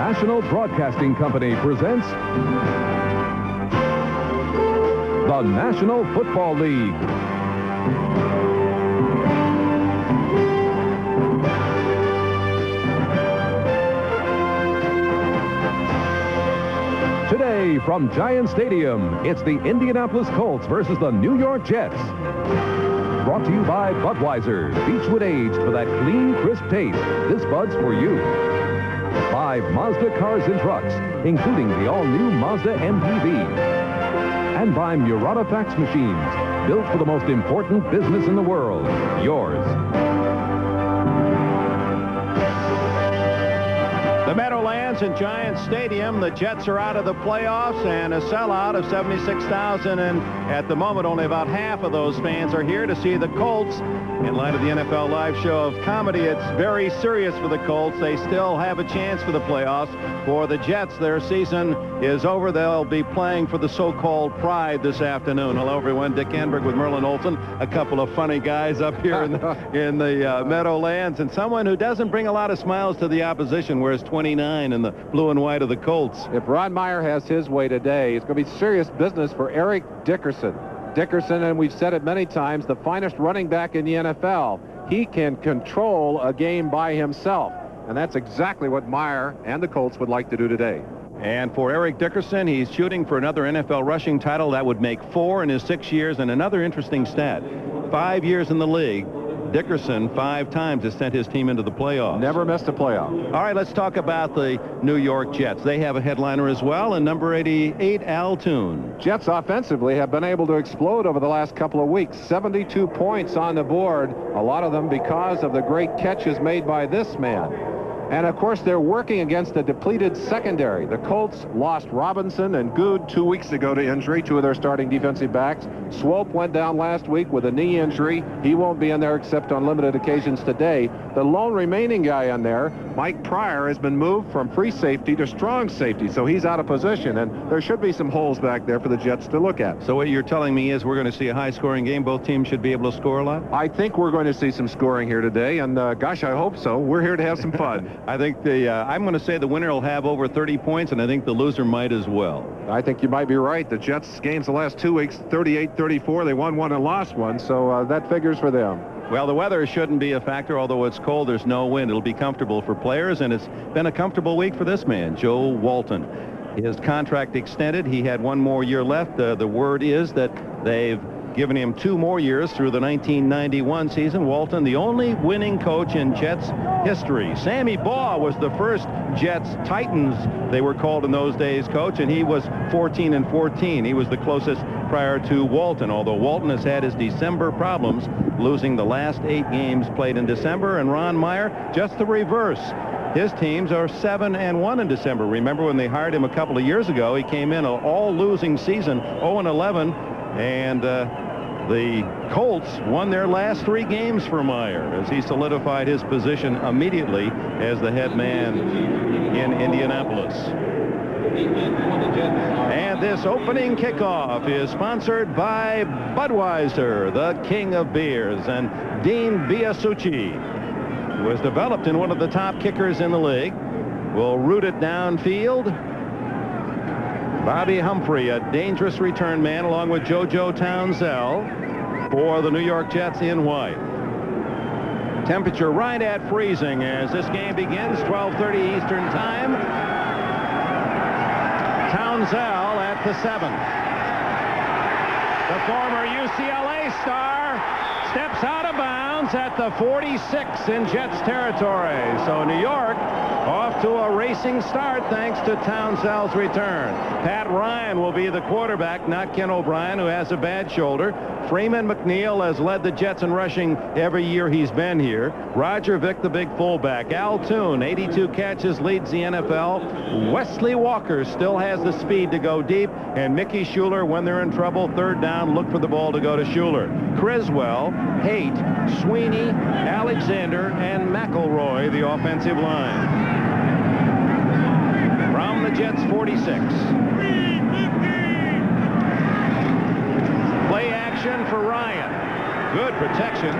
National Broadcasting Company presents the National Football League. Today from Giant Stadium, it's the Indianapolis Colts versus the New York Jets. Brought to you by Budweiser, Beechwood aged for that clean, crisp taste. This Bud's for you. By Mazda Cars and Trucks, including the all-new Mazda MPV. And by Murata Fax Machines, built for the most important business in the world, yours. The Meadowlands and Giant Stadium, the Jets are out of the playoffs and a sellout of 76,000, and at the moment only about half of those fans are here to see the Colts. In light of the NFL Live show of comedy, it's very serious for the Colts. They still have a chance for the playoffs. For the Jets, their season is over. They'll be playing for the so-called pride this afternoon. Hello, everyone. Dick Enberg with Merlin Olsen, a couple of funny guys up here in the Meadowlands, and someone who doesn't bring a lot of smiles to the opposition, wears 29 in the blue and white of the Colts. If Ron Meyer has his way today, it's going to be serious business for Eric Dickerson. Dickerson, and we've said it many times, the finest running back in the NFL. He can control a game by himself, and that's exactly what Meyer and the Colts would like to do today. And for Eric Dickerson, he's shooting for another NFL rushing title. That would make 4 in his 6 years. And another interesting stat, 5 years in the league, Dickerson 5 times has sent his team into the playoffs. Never missed a playoff. All right, let's talk about the New York Jets. They have a headliner as well, and number 88, Al Toon. Jets offensively have been able to explode over the last couple of weeks. 72 points on the board, a lot of them because of the great catches made by this man. And, of course, they're working against a depleted secondary. The Colts lost Robinson and Good 2 weeks ago to injury, 2 of their starting defensive backs. Swope went down last week with a knee injury. He won't be in there except on limited occasions today. The lone remaining guy in there, Mike Pryor, has been moved from free safety to strong safety, so he's out of position, and there should be some holes back there for the Jets to look at. So what you're telling me is we're going to see a high-scoring game. Both teams should be able to score a lot? I think we're going to see some scoring here today, and gosh, I hope so. We're here to have some fun. I think I'm going to say the winner will have over 30 points, and I think the loser might as well. I think you might be right. The Jets' games the last 2 weeks, 38-34. They won one and lost one, so that figures for them. Well, the weather shouldn't be a factor. Although it's cold, there's no wind. It'll be comfortable for players, and it's been a comfortable week for this man, Joe Walton. His contract extended. He had 1 more year left. The word is that they've given him 2 more years through the 1991 season. Walton, the only winning coach in Jets history. Sammy Baugh was the first Jets Titans, they were called in those days, coach, and he was 14-14. He was the closest prior to Walton, although Walton has had his December problems, losing the last 8 games played in December, and Ron Meyer, just the reverse. His teams are 7-1 in December. Remember when they hired him a couple of years ago, he came in an all-losing season, 0-11, and the Colts won their last 3 games for Meyer as he solidified his position immediately as the head man in Indianapolis. And this opening kickoff is sponsored by Budweiser, the king of beers, and Dean Biasucci, who was developed in one of the top kickers in the league, will root it downfield. Bobby Humphrey, a dangerous return man, along with JoJo Townsell for the New York Jets in white. Temperature right at freezing as this game begins, 12:30 Eastern Time. Townsell at the 7. The former UCLA star steps out of bounds at the 46 in Jets territory. So New York off to a racing start thanks to Townsell's return. Pat Ryan will be the quarterback, not Ken O'Brien, who has a bad shoulder. Freeman McNeil has led the Jets in rushing every year he's been here. Roger Vick, the big fullback. Al Toon, 82 catches, leads the NFL. Wesley Walker still has the speed to go deep. And Mickey Schuler, when they're in trouble, 3rd down, look for the ball to go to Schuler. Criswell, Haight, Sweeney, Alexander, and McElroy, the offensive line. From the Jets 46. Play action for Ryan. Good protection.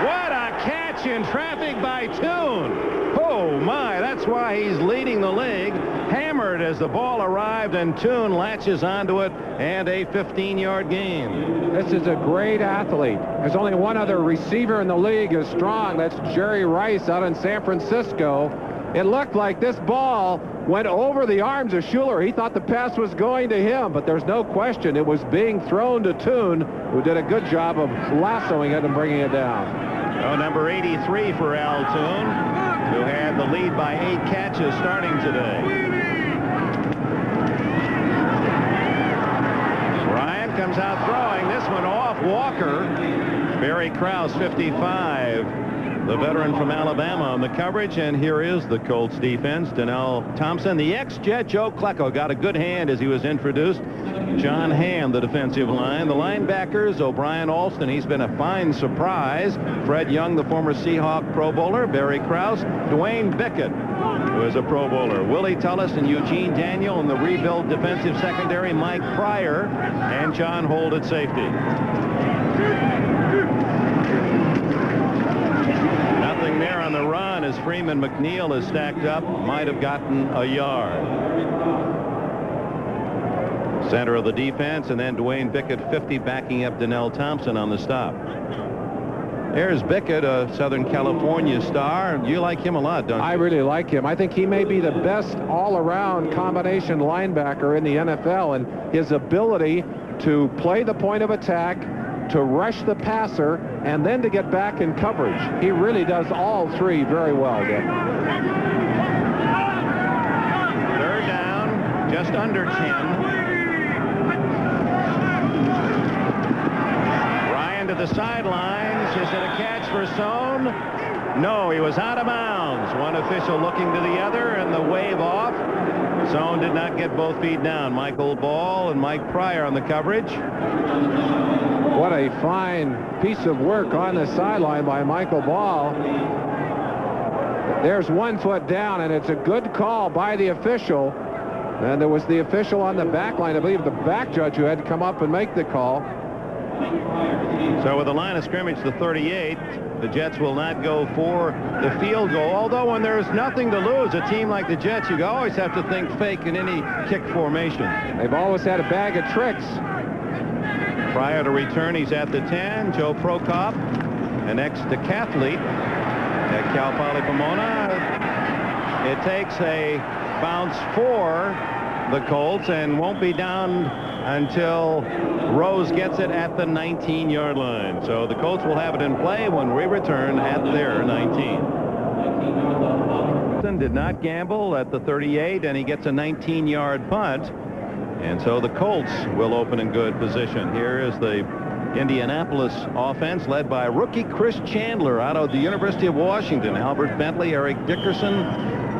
What a catch in traffic by Toon. Oh my, that's That's why he's leading the league. Hammered as the ball arrived, and Toon latches onto it, and a 15-yard gain. This is a great athlete. There's only one other receiver in the league as strong. That's Jerry Rice out in San Francisco. It looked like this ball went over the arms of Schuler. He thought the pass was going to him, but there's no question it was being thrown to Toon, who did a good job of lassoing it and bringing it down. Oh, number 83 for Al Toon, who had the lead by 8 catches starting today. Ryan comes out throwing. This one off Walker. Barry Krause, 55. The veteran from Alabama on the coverage, and here is the Colts defense. Donnell Thompson, the ex-Jet Joe Klecko got a good hand as he was introduced. John Hamm, the defensive line. The linebackers, O'Brien Alston, he's been a fine surprise. Fred Young, the former Seahawk Pro Bowler. Barry Krause, Dwayne Bickett, who is a Pro Bowler. Willie Tullis and Eugene Daniel in the rebuild defensive secondary. Mike Pryor and John Holt at safety. Nothing there on the run as Freeman McNeil is stacked up. Might have gotten a yard. Center of the defense, and then Dwayne Bickett, 50, backing up Donnell Thompson on the stop. There's Bickett, a Southern California star. You like him a lot, don't you? I really like him. I think he may be the best all-around combination linebacker in the NFL, and his ability to play the point of attack, to rush the passer, and then to get back in coverage. He really does all three very well, Dick. Third down, just under 10. Ryan to the sidelines. Is it a catch for Sohn? No, he was out of bounds. One official looking to the other, and the wave off. Sohn did not get both feet down. Michael Ball and Mike Pryor on the coverage. What a fine piece of work on the sideline by Michael Ball. There's 1 foot down, and it's a good call by the official. And there was the official on the back line, I believe the back judge, who had to come up and make the call. So with the line of scrimmage, the 38, the Jets will not go for the field goal. Although when there's nothing to lose, a team like the Jets, you always have to think fake in any kick formation. They've always had a bag of tricks. Prior to return, he's at the 10. Joe Prokop, an ex-decathlete at Cal Poly Pomona. It takes a bounce for the Colts and won't be down until Rose gets it at the 19-yard line. So the Colts will have it in play when we return at their 19. Did not gamble at the 38, and he gets a 19-yard punt. And so the Colts will open in good position. Here is the Indianapolis offense led by rookie Chris Chandler out of the University of Washington. Albert Bentley, Eric Dickerson,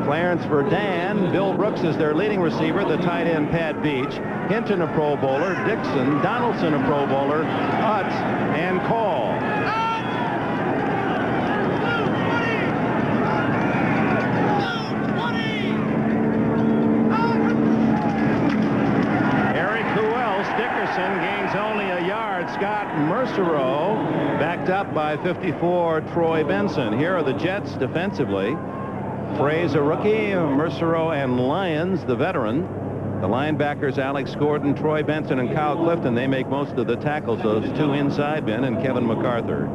Clarence Verdun, Bill Brooks is their leading receiver. The tight end Pat Beach, Hinton a Pro Bowler, Dixon, Donaldson a Pro Bowler, Utz, and Call. Gains only a yard. Scott Mercereau backed up by 54 Troy Benson. Here are the Jets defensively. Frey's a rookie, Mercereau and Lyons the veteran. The linebackers Alex Gordon, Troy Benson, and Kyle Clifton, they make most of the tackles. Those two inside men and Kevin MacArthur.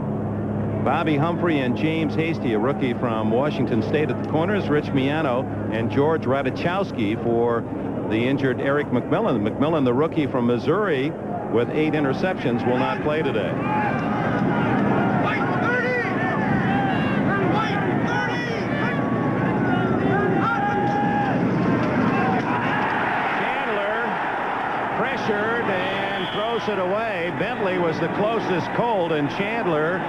Bobby Humphrey and James Hasty, a rookie from Washington State at the corners. Rich Miano and George Radichowski for the injured Eric McMillan. McMillan, the rookie from Missouri with 8 interceptions, will not play today. Chandler pressured and throws it away. Bentley was the closest Colt, and Chandler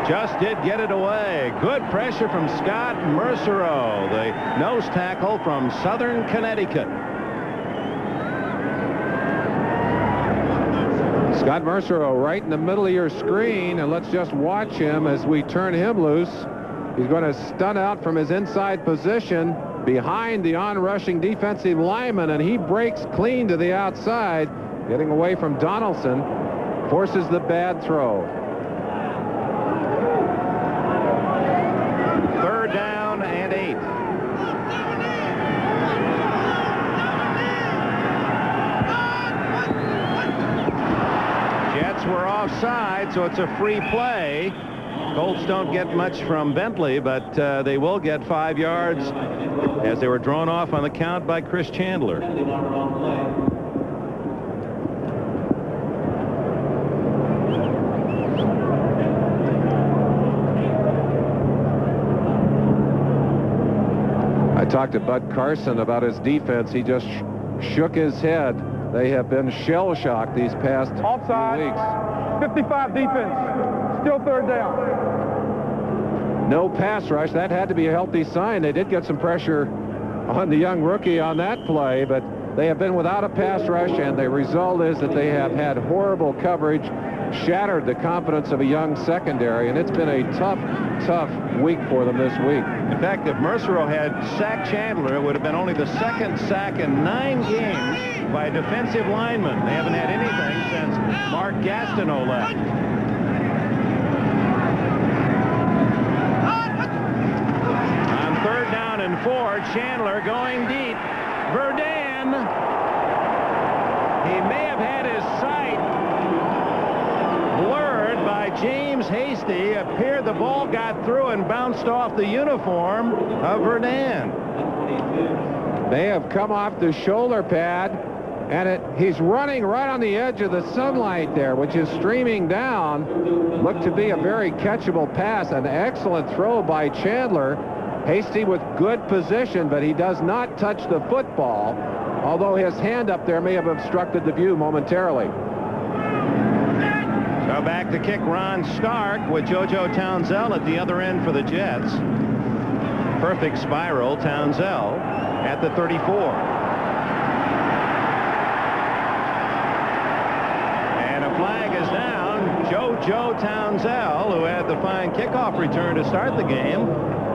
just did get it away. Good pressure from Scott Mercereau, the nose tackle from Southern Connecticut. Scott Mercereau right in the middle of your screen, and let's just watch him as we turn him loose. He's going to stun out from his inside position behind the on-rushing defensive lineman, and he breaks clean to the outside, getting away from Donaldson, forces the bad throw. Third down and 8. side, so it's a free play. Colts don't get much from Bentley, but they will get 5 yards as they were drawn off on the count by Chris Chandler. I talked to Bud Carson about his defense. He just shook his head. They have been shell-shocked these past Offside, few weeks. 55 defense, still third down. No pass rush. That had to be a healthy sign. They did get some pressure on the young rookie on that play, but they have been without a pass rush, and the result is that they have had horrible coverage, shattered the confidence of a young secondary, and it's been a tough week for them this week. In fact, if Mercereau had sacked Chandler, it would have been only the second sack in 9 games by a defensive lineman. They haven't had anything since Mark Gastineau left. On 3rd down and 4, Chandler going deep. Verdun. He may have had his sight blurred by James Hasty. It appeared the ball got through and bounced off the uniform of Verdun. They have come off the shoulder pad, and he's running right on the edge of the sunlight there, which is streaming down. Looked to be a very catchable pass. An excellent throw by Chandler. Hasty with good position, but he does not touch the football, although his hand up there may have obstructed the view momentarily. So back to kick Ron Stark with JoJo Townsell at the other end for the Jets. Perfect spiral. Townsell at the 34. And a flag is down. JoJo Townsell, who had the fine kickoff return to start the game,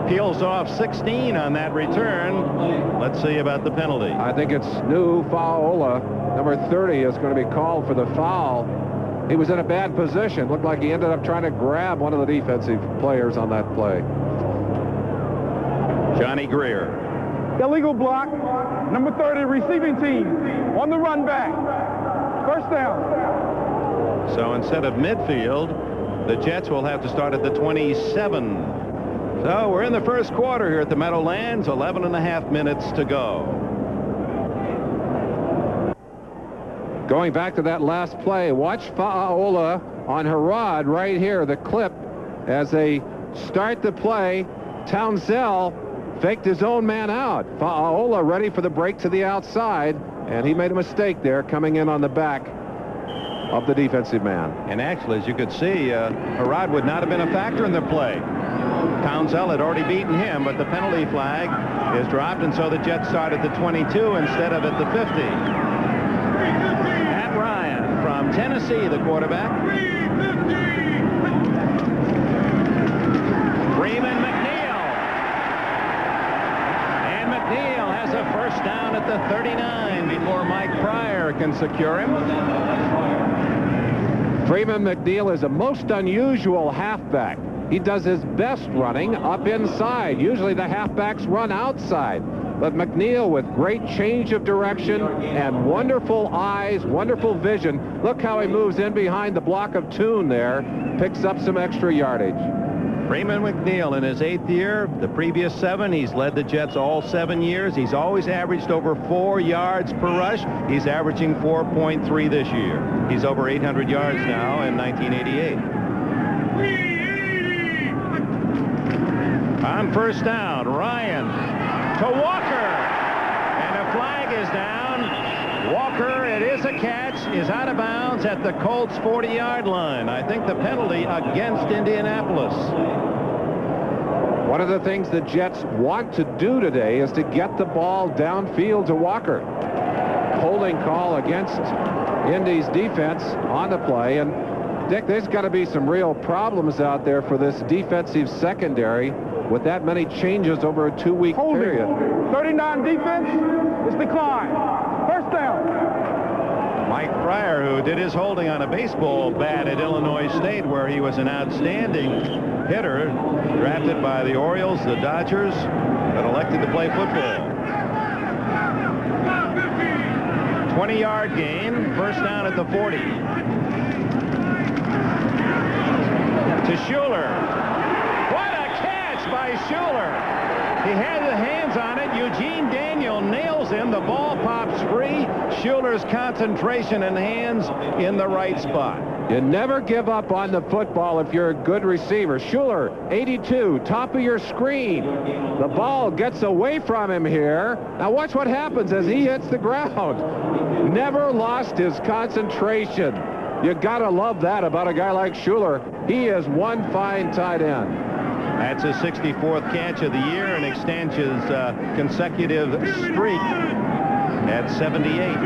peels off 16 on that return. Let's see about the penalty. I think it's New Faola, number 30, is going to be called for the foul. He was in a bad position. Looked like he ended up trying to grab one of the defensive players on that play. Johnny Greer. Illegal block, number 30, receiving team, on the run back. 1st down. So instead of midfield, the Jets will have to start at the 27. So we're in the 1st quarter here at the Meadowlands. 11.5 minutes to go. Going back to that last play, watch Faola on Harrod right here, the clip, as they start the play. Townsell faked his own man out. Faola ready for the break to the outside, and he made a mistake there coming in on the back of the defensive man. And actually, as you could see, Harrod would not have been a factor in the play. Townsell had already beaten him, but the penalty flag is dropped, and so the Jets start at the 22 instead of at the 50. Pat Ryan from Tennessee, the quarterback. Freeman McNeil. And McNeil has a 1st down at the 39 before Mike Pryor can secure him. Freeman McNeil is a most unusual halfback. He does his best running up inside. Usually the halfbacks run outside. But McNeil, with great change of direction and wonderful eyes, wonderful vision. Look how he moves in behind the block of Toon there. Picks up some extra yardage. Freeman McNeil in his 8th year. The previous 7, he's led the Jets all 7 years. He's always averaged over 4 yards per rush. He's averaging 4.3 this year. He's over 800 yards now in 1988. On 1st down, Ryan to Walker, and a flag is down. Walker, it is a catch, is out of bounds at the Colts 40-yard line. I think the penalty against Indianapolis. One of the things the Jets want to do today is to get the ball downfield to Walker. Holding call against Indy's defense on the play, and Dick, there's got to be some real problems out there for this defensive secondary with that many changes over a 2-week period. 39 defense is declined. 1st down. Mike Pryor, who did his holding on a baseball bat at Illinois State, where he was an outstanding hitter, drafted by the Orioles, the Dodgers, but elected to play football. 20-yard gain, 1st down at the 40. to Schuler. What a catch by Schuler. He had the hands on it. Eugene Daniel nails him. The ball pops free. Schuler's concentration and hands in the right spot. You never give up on the football if you're a good receiver. Schuler, 82, top of your screen. The ball gets away from him here. Now watch what happens as he hits the ground. Never lost his concentration. You gotta love that about a guy like Schuler. He is one fine tight end. That's his 64th catch of the year and extends his consecutive streak at 78.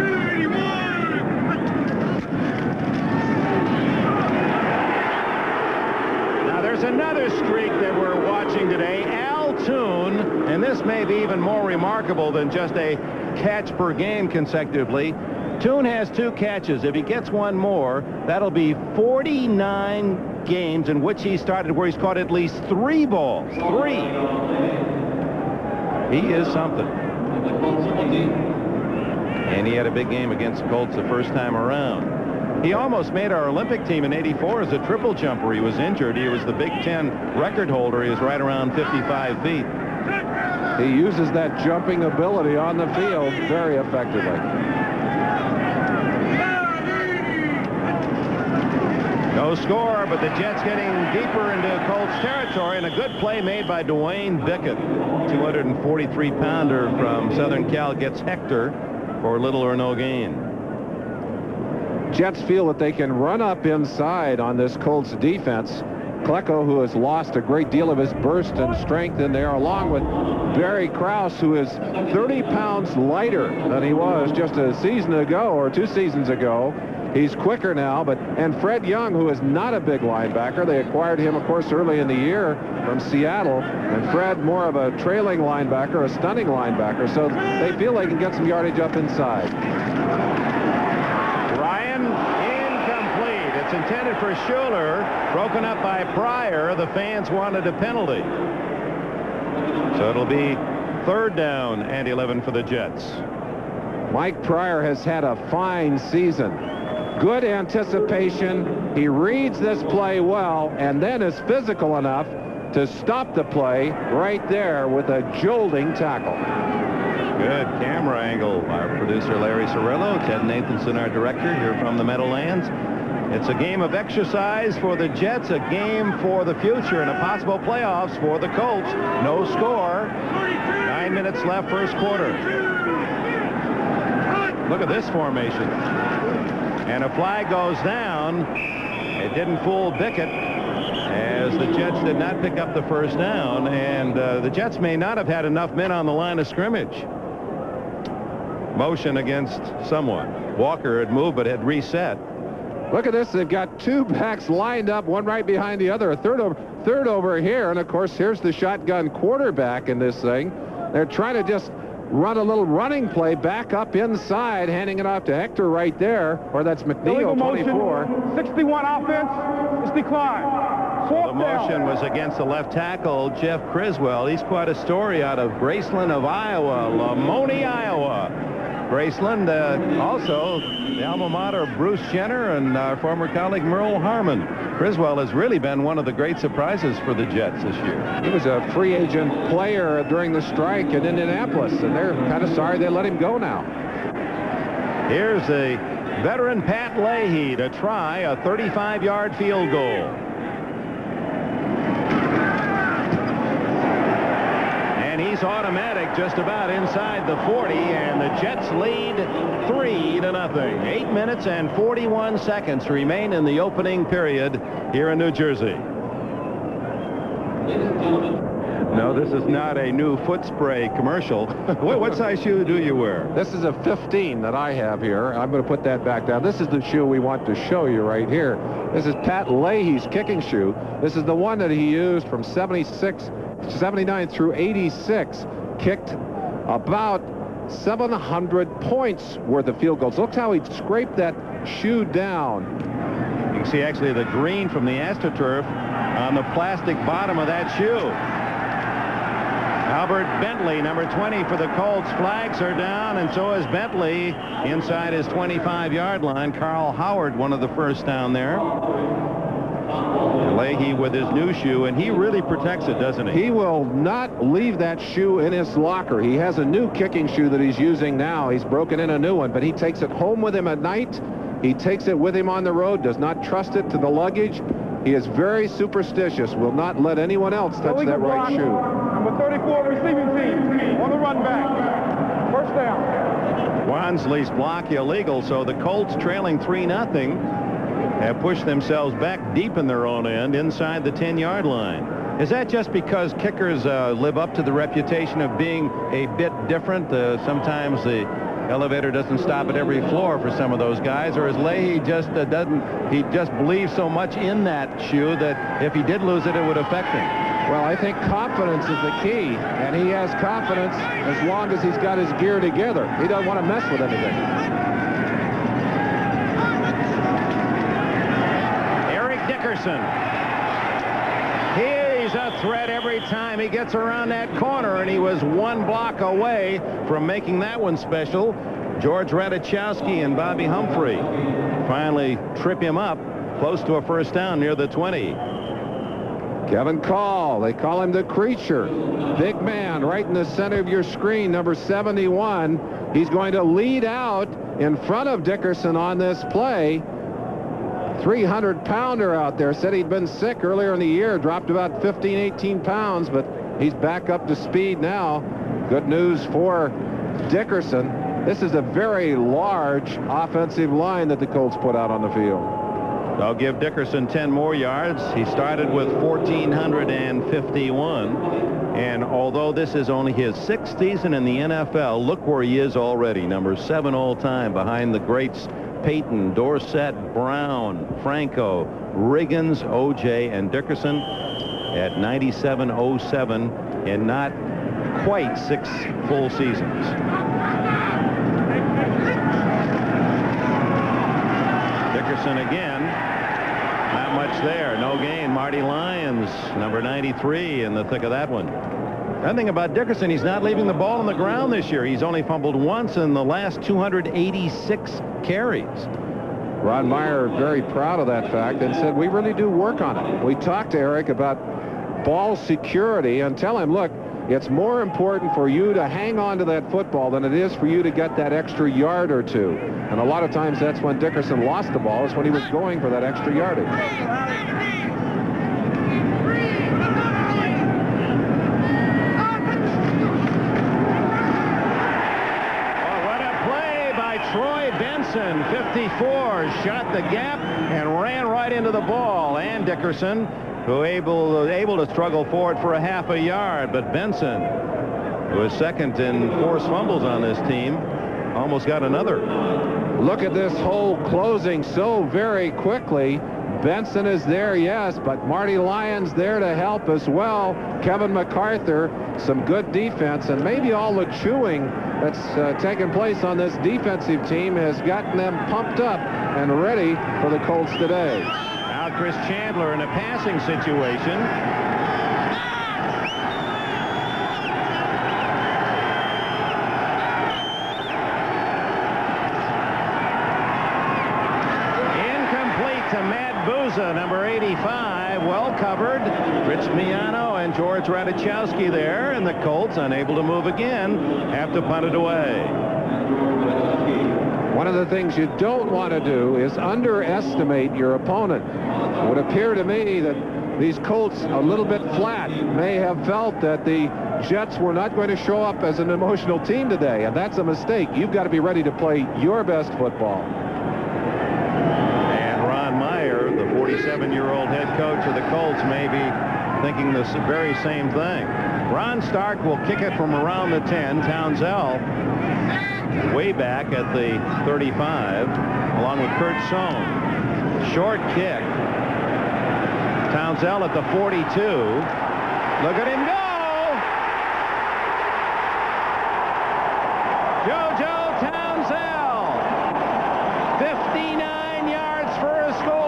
Now there's another streak that we're watching today. Al Toon, and this may be even more remarkable than just a catch per game consecutively. Toon has 2 catches. If he gets one more, that'll be 49 games in which he started where he's caught at least 3 balls. 3. He is something. And he had a big game against the Colts the first time around. He almost made our Olympic team in '84 as a triple jumper. He was injured. He was the Big Ten record holder. He was right around 55 feet. He uses that jumping ability on the field very effectively. No score, but the Jets getting deeper into Colts territory, and a good play made by Dwayne Bickett. 243-pounder from Southern Cal gets Hector for little or no gain. Jets feel that they can run up inside on this Colts defense. Klecko, who has lost a great deal of his burst and strength in there, along with Barry Krause, who is 30 pounds lighter than he was just a season ago or 2 seasons ago. He's quicker now, and Fred Young, who is not a big linebacker. They acquired him, of course, early in the year from Seattle. And Fred, more of a trailing linebacker, a stunning linebacker. So they feel they can get some yardage up inside. Ryan, incomplete. It's intended for Schuler, broken up by Pryor. The fans wanted a penalty. So it'll be 3rd down and 11 for the Jets. Mike Pryor has had a fine season. Good anticipation. He reads this play well and then is physical enough to stop the play right there with a jolting tackle. Good camera angle. Our producer Larry Cirillo, Ted Nathanson, our director, here from the Meadowlands. It's a game of exercise for the Jets, a game for the future, and a possible playoffs for the Colts. No score. 9 minutes left, first quarter. Look at this formation. And a flag goes down. It didn't fool Bickett, as the Jets did not pick up the first down, and the Jets may not have had enough men on the line of scrimmage. Motion against someone. Walker had moved but had reset. Look at this. They've got 2 backs lined up, one right behind the other, a third over here, and of course here's the shotgun quarterback in this thing. They're trying to just run a little running play back up inside, handing it off to Hector right there, or that's McNeil, 24. 61 offense is declined. The motion was against the left tackle, Jeff Criswell. He's quite a story out of Graceland of Iowa, Lamoni, Iowa. Graceland, also the alma mater of Bruce Jenner and our former colleague Merle Harmon. Criswell has really been one of the great surprises for the Jets this year. He was a free agent player during the strike in Indianapolis, and they're kind of sorry they let him go now. Here's the veteran Pat Leahy to try a 35-yard field goal. And he's automatic just about inside the 40, and the Jets lead 3-0. 8 minutes and 41 seconds remain in the opening period here in New Jersey. No, this is not a new foot spray commercial. What size shoe do you wear? This is a 15 that I have here. I'm going to put that back down. This is the shoe we want to show you right here. This is Pat Leahy's kicking shoe. This is the one that he used from 79 through 86. Kicked about 700 points worth of field goals. Look how he scraped that shoe down. You can see actually the green from the AstroTurf on the plastic bottom of that shoe. Albert Bentley, number 20 for the Colts. Flags are down, and so is Bentley inside his 25-yard line. Carl Howard, one of the first down there. Leahy with his new shoe, and he really protects it, doesn't he? He will not leave that shoe in his locker. He has a new kicking shoe that he's using now. He's broken in a new one, but he takes it home with him at night. He takes it with him on the road, does not trust it to the luggage. He is very superstitious, will not let anyone else touch that right shoe. Number 34 receiving team on the run back. First down. Wansley's block illegal, so the Colts trailing 3-0 have pushed themselves back deep in their own end inside the 10-yard line. Is that just because kickers live up to the reputation of being a bit different? Sometimes the elevator doesn't stop at every floor for some of those guys, or is Leahy just he just believes so much in that shoe that if he did lose it, it would affect him? Well, I think confidence is the key, and he has confidence as long as he's got his gear together. He doesn't want to mess with anything. Dickerson. He's a threat every time he gets around that corner, and he was one block away from making that one special. George Radachowski and Bobby Humphrey finally trip him up close to a first down near the 20. Kevin Call, they call him the Creature. Big man right in the center of your screen, number 71. He's going to lead out in front of Dickerson on this play. 300-pounder out there. Said he'd been sick earlier in the year, dropped about 15, 18 pounds, but he's back up to speed now. Good news for Dickerson. This is a very large offensive line that the Colts put out on the field. They'll give Dickerson 10 more yards. He started with 1,451. And although this is only his 6th season in the NFL, look where he is already. Number 7 all-time behind the greats Peyton, Dorsett, Brown, Franco, Riggins, O.J., and Dickerson at 97-07 in not quite 6 full seasons. Dickerson again. Not much there. No gain. Marty Lyons, number 93, in the thick of that one. The thing about Dickerson, he's not leaving the ball on the ground this year. He's only fumbled once in the last 286 carries. Ron Meyer very proud of that fact and said, we really do work on it. We talked to Eric about ball security and tell him, look, it's more important for you to hang on to that football than it is for you to get that extra yard or two. And a lot of times that's when Dickerson lost the ball, is when he was going for that extra yardage. Troy Benson, 54, shot the gap and ran right into the ball. And Dickerson, who able to struggle forward for a half a yard, but Benson, who is second in forced fumbles on this team, almost got another. Look at this whole closing so very quickly. Benson is there, yes, but Marty Lyons there to help as well. Kevin MacArthur, some good defense, and maybe all the chewing that's taken place on this defensive team has gotten them pumped up and ready for the Colts today. Now Chris Chandler in a passing situation. To Matt Booza, number 85, well covered. Rich Miano and George Radachowski there, and the Colts, unable to move again, have to punt it away. One of the things you don't want to do is underestimate your opponent. It would appear to me that these Colts, a little bit flat, may have felt that the Jets were not going to show up as an emotional team today, and that's a mistake. You've got to be ready to play your best football. 47-year-old head coach of the Colts may be thinking the very same thing. Ron Stark will kick it from around the 10. Townsell way back at the 35, along with Kurt Sohn. Short kick. Townsell at the 42. Look at him go! JoJo Townsell. 59 yards for a score.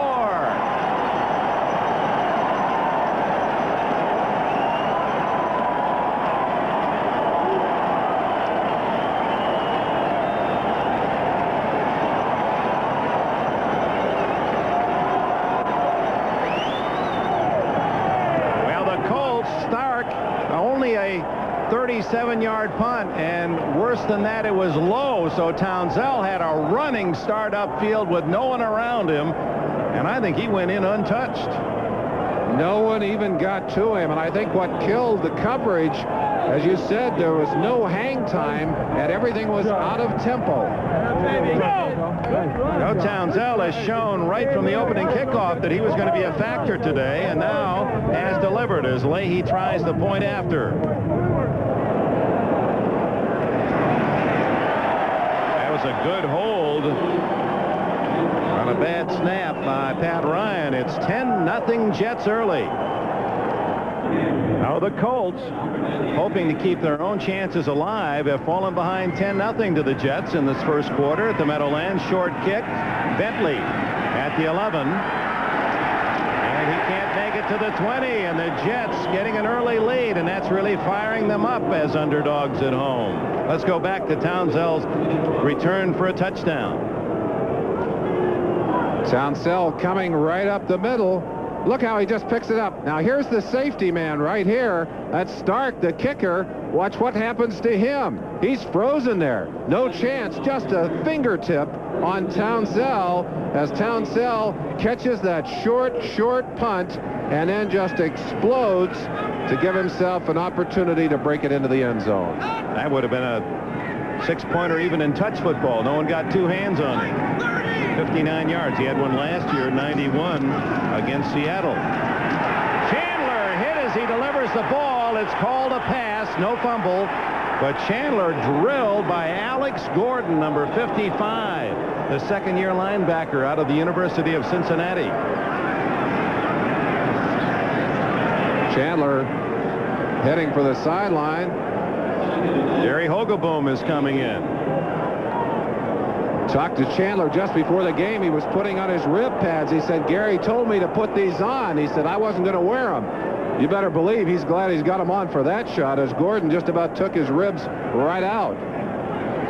27-yard punt, and worse than that, it was low, so Townsell had a running start upfield with no one around him, and I think he went in untouched. No one even got to him, and I think what killed the coverage, as you said, there was no hang time, and everything was out of tempo. Joe Townsell has shown right from the opening kickoff that he was going to be a factor today, and now has delivered as Leahy tries the point after. That was a good hold on a bad snap by Pat Ryan. It's 10-0 Jets early. Now the Colts, hoping to keep their own chances alive, have fallen behind 10-0 to the Jets in this first quarter at the Meadowlands. Short kick. Bentley at the 11. And he can't make it to the 20. And the Jets getting an early lead, and that's really firing them up as underdogs at home. Let's go back to Townsell's return for a touchdown. Townsell coming right up the middle. Look how he just picks it up. Now here's the safety man right here. That's Stark, the kicker. Watch what happens to him. He's frozen there. No chance. Just a fingertip on Townsell as Townsell catches that short punt and then just explodes to give himself an opportunity to break it into the end zone. That would have been a 6-pointer even in touch football. No one got two hands on him. 59 yards. He had one last year, 91 against Seattle. Chandler hit as he delivers the ball. It's called a pass, no fumble, but Chandler drilled by Alex Gordon, number 55, the second-year linebacker out of the University of Cincinnati. Chandler heading for the sideline. Jerry Hogeboom is coming in. Talked to Chandler just before the game. He was putting on his rib pads. He said, Gary told me to put these on. He said, I wasn't going to wear them. You better believe he's glad he's got them on for that shot, as Gordon just about took his ribs right out.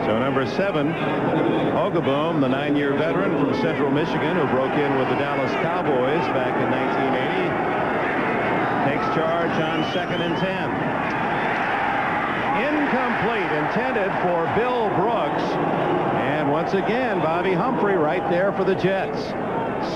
So number 7, Hogeboom, the 9-year veteran from Central Michigan who broke in with the Dallas Cowboys back in 1980, takes charge on 2nd and 10. Incomplete, intended for Bill Brooks. And once again, Bobby Humphrey right there for the Jets.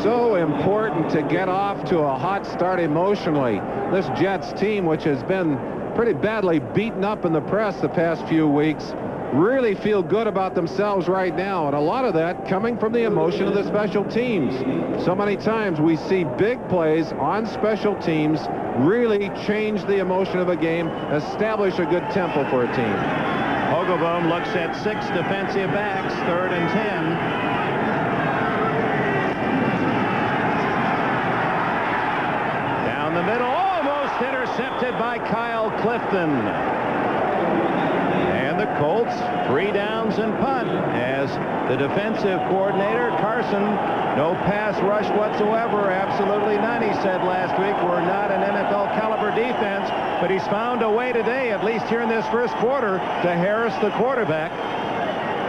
So important to get off to a hot start emotionally. This Jets team, which has been pretty badly beaten up in the press the past few weeks, really feel good about themselves right now, and a lot of that coming from the emotion of the special teams. So many times we see big plays on special teams really change the emotion of a game, establish a good tempo for a team. Hogeboom looks at 6 defensive backs, 3rd and 10. Down the middle, almost intercepted by Kyle Clifton. And the Colts 3 downs and punt as the defensive coordinator, Carson, no pass rush whatsoever, absolutely none, he said last week. We're not an NFL caliber defense, but he's found a way today, at least here in this first quarter, to harass the quarterback.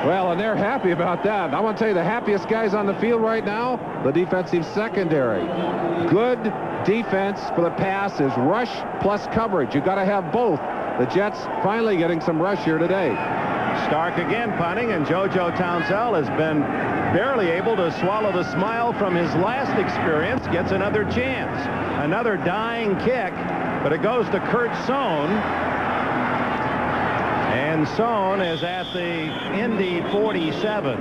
Well, and they're happy about that. I want to tell you, the happiest guys on the field right now, the defensive secondary. Good defense for the pass is rush plus coverage. You've got to have both. The Jets finally getting some rush here today. Stark again punting, and JoJo Townsell has been barely able to swallow the smile from his last experience. Gets another chance. Another dying kick, but it goes to Kurt Sohn. And Sohn is at the Indy 47.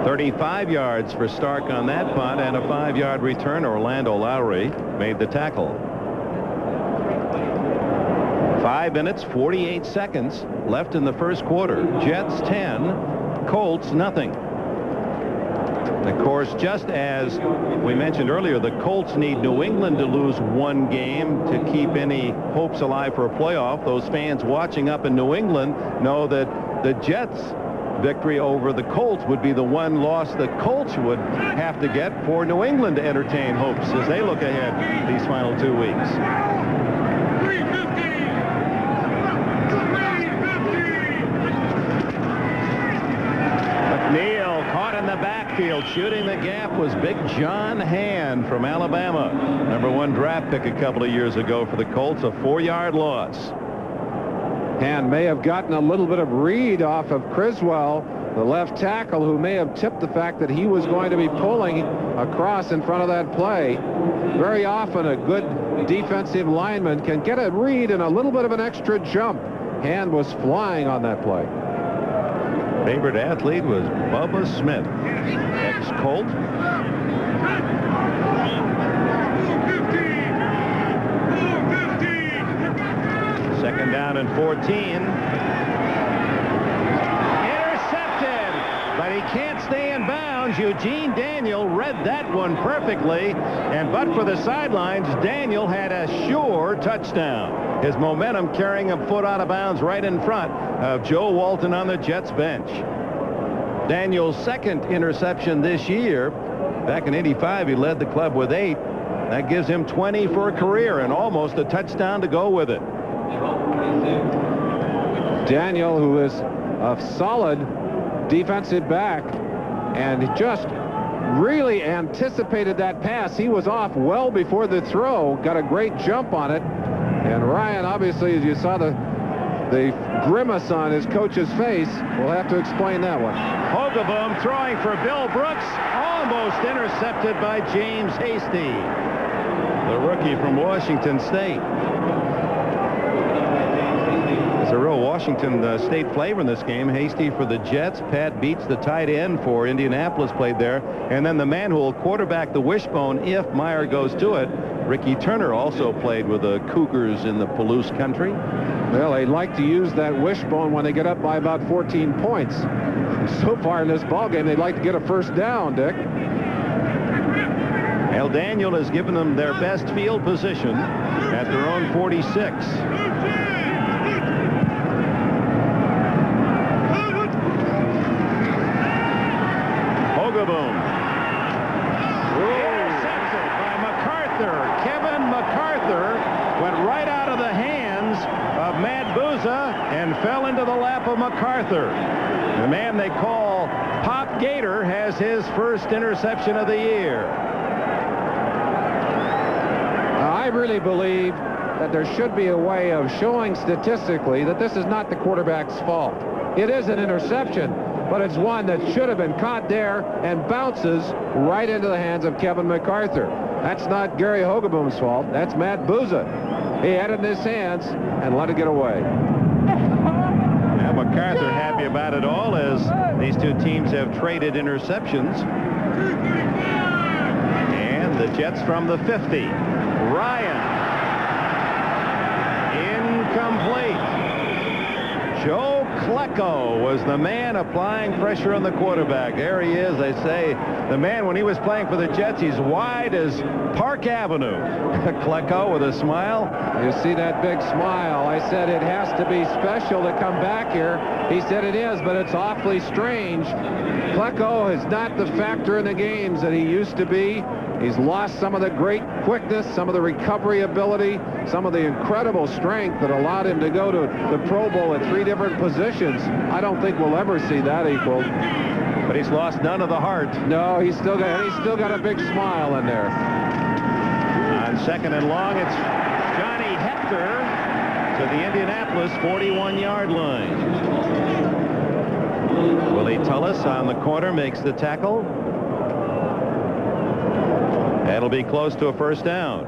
"35 yards for Stark on that punt, and a 5-yard return. Orlando Lowry made the tackle. 5 minutes, 48 seconds left in the first quarter. Jets 10, Colts nothing. Of course, just as we mentioned earlier, the Colts need New England to lose 1 game to keep any hopes alive for a playoff. Those fans watching up in New England know that the Jets' victory over the Colts would be the one loss the Colts would have to get for New England to entertain hopes as they look ahead these final 2 weeks. McNeil caught in the backfield. Shooting the gap was Big John Hand from Alabama. #1 draft pick a couple of years ago for the Colts. A 4-yard loss. Hand may have gotten a little bit of read off of Criswell, the left tackle, who may have tipped the fact that he was going to be pulling across in front of that play. Very often a good defensive lineman can get a read and a little bit of an extra jump. Hand was flying on that play. Favorite athlete was Bubba Smith, ex-Colt. Second down and 14. Intercepted, but he can't stay in bounds. Eugene Daniel read that one perfectly, and but for the sidelines, Daniel had a sure touchdown. His momentum carrying him foot out of bounds right in front of Joe Walton on the Jets bench. Daniel's second interception this year. Back in '85, he led the club with 8. That gives him 20 for a career and almost a touchdown to go with it. Daniel, who is a solid defensive back and just really anticipated that pass. He was off well before the throw, got a great jump on it. And Ryan, obviously, as you saw the grimace on his coach's face, we'll have to explain that one. Hogeboom throwing for Bill Brooks, almost intercepted by James Hasty, the rookie from Washington State. There's a real Washington State flavor in this game. Hasty for the Jets. Pat Beach, the tight end for Indianapolis, played there. And then the man who will quarterback the wishbone if Meyer goes to it, Ricky Turner, also played with the Cougars in the Palouse country. Well, they like to use that wishbone when they get up by about 14 points. So far in this ballgame, they'd like to get a first down, Dick. Well, Daniel has given them their best field position at their own 46. Hogeboom. Intercepted by MacArthur. Kevin MacArthur went right out of the hands of Matt Booza and fell into the lap of MacArthur. The man they call Pop Gator has his first interception of the year. I really believe that there should be a way of showing statistically that this is not the quarterback's fault. It is an interception, but it's one that should have been caught there and bounces right into the hands of Kevin MacArthur. That's not Gary Hogeboom's fault. That's Matt Booza. He had it in his hands and let it get away. Now MacArthur happy about it all as these two teams have traded interceptions. And the Jets from the 50. Ryan. Incomplete. Joe Klecko was the man applying pressure on the quarterback. There he is. They say the man, when he was playing for the Jets, he's wide as Park Avenue. Klecko with a smile. You see that big smile. I said it has to be special to come back here. He said it is, but it's awfully strange. Klecko is not the factor in the games that he used to be. He's lost some of the great quickness, some of the recovery ability, some of the incredible strength that allowed him to go to the Pro Bowl at 3 different positions. I don't think we'll ever see that equaled. But he's lost none of the heart. No, he's still got a big smile in there. On second and long, it's Johnny Hector to the Indianapolis 41-yard line. Willie Tullis on the corner makes the tackle. That'll be close to a first down.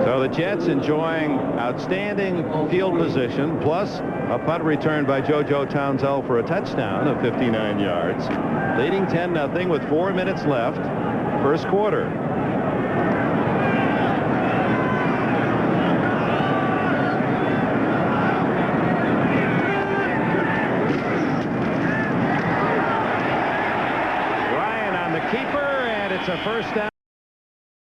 So the Jets enjoying outstanding field position, plus a punt return by JoJo Townsell for a touchdown of 59 yards, leading 10-0 with 4 minutes left, first quarter.